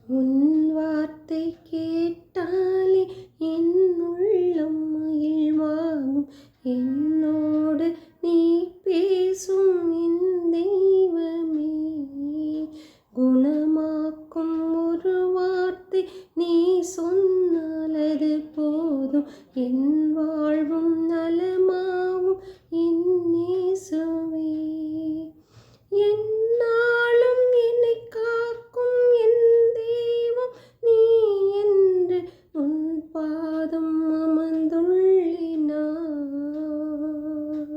உன் வார்த்தை கேட்டாலே என் உள்ளம் மகிழ்வாகும். என்னோடு நீ பேசும் என் தெய்வமே. குணமாக்கும் ஒரு வார்த்தை நீ சொன்னால் அது போதும். என் வாழ்வும் நலமாகும் என் இயேசுவே. என்னாலும் என்னை காக்கும் என் தெய்வம் நீ என்று உன் பாதம் அமர்ந்துள்ளேன் நான்.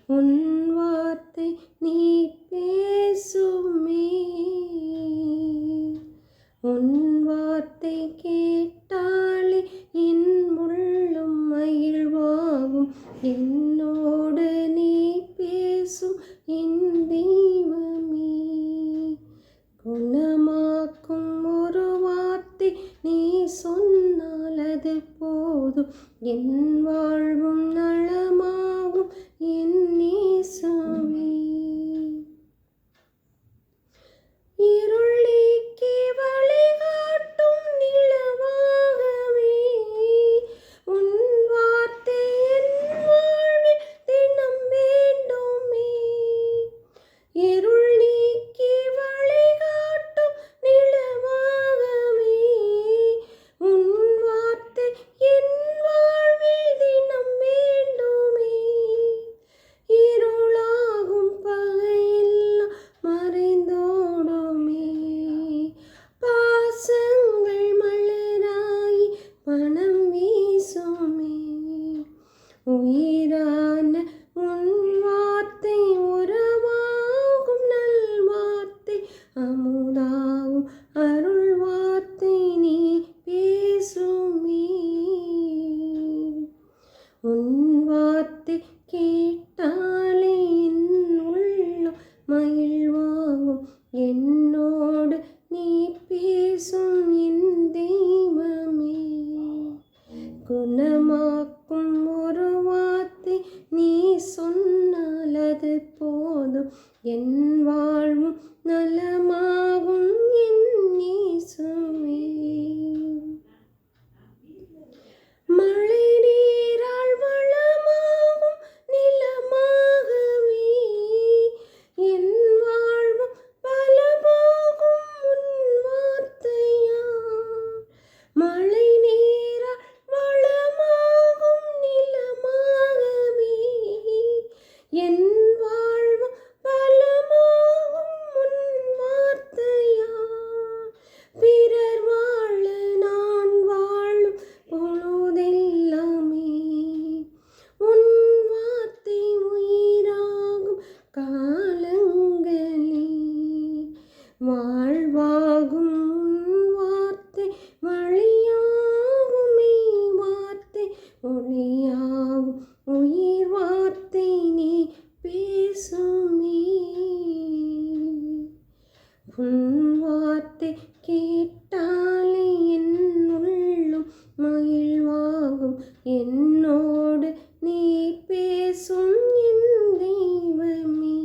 உன் வார்த்தை நீ பேசுமே. உன் வார்த்தை கேட்டாலே என் உள்ளம் மகிழ்வாகும். என்னோடு நீ பேசும் என் தெய்வமே. குணமாக்கும் ஒரு வார்த்தை நீ சொன்னால் அது போதும். என் வாழ்வும் நலமாகும் என் இயேசுவே. இருள் நீக்கி வழிகாட்டும் நிலவாகவே உன் வார்த்தை என் வாழ்வில் தினம் வேண்டுமே. இருள் நீக்கி வழிகாட்டும் நிலவாகவே உன் வார்த்தை என் வாழ்வில் தினம் வேண்டுமே. இருளாகும் பகையெல்லாம் மறைந்தோடுமே. பாசங்கள் மலராகி மனம் வீசுமே. உயிரான உன் வார்த்தை உறவாகும் நல்வார்த்தை அமுதாகும் அருள் வார்த்தை நீ பேசுமே. உன் வார்த்தை கேட்டாலே என் உள்ளம் மகிழ்வாகும். என்னோடு நீ பேசும் என் தெய்வமே. குணமாக்கும் ஒரு வார்த்தை நீ சொன்னால் அது போதும். என் வாழ்வும் நலமாகும் என் இயேசுவே. மழை நீரால் வளமாகும் நிலமாகவே என் வாழ்வும் பலமாகும் உன் வார்த்தையால். மழை நீரால் வளமாகும் நிலமாகவே என் வாழ்வும் பலமாகும் உன் வார்த்தையால். பிறர் வாழ நான் வாழும் பொழுதெல்லாமே உன் வார்த்தை உயிராகும் காலங்களே. வாழ்வாகும் உன் வார்த்தை வழியாகுமே. வார்த்தை ஒளியாகும் உயிர் வார்த்தை நீ பேசுமே. உன் வார்த்தை கேட்டாலே என் உள்ளம் மகிழ்வாகும். என்னோடு நீ பேசும் என் தெய்வமே.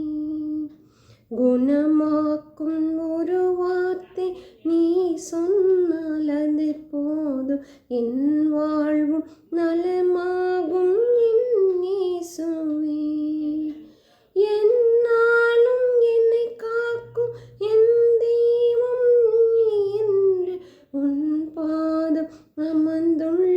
குணமாக்கும் ஒரு வார்த்தை நீ சொன்னால் அது போதும். என் வாழ்வும் நலமாகும் என் இயேசுவே. என்னாலும் என்னை காக்கும் என் தெய்வம் நீ என்று உன் பாதம் அமர்ந்துள்ள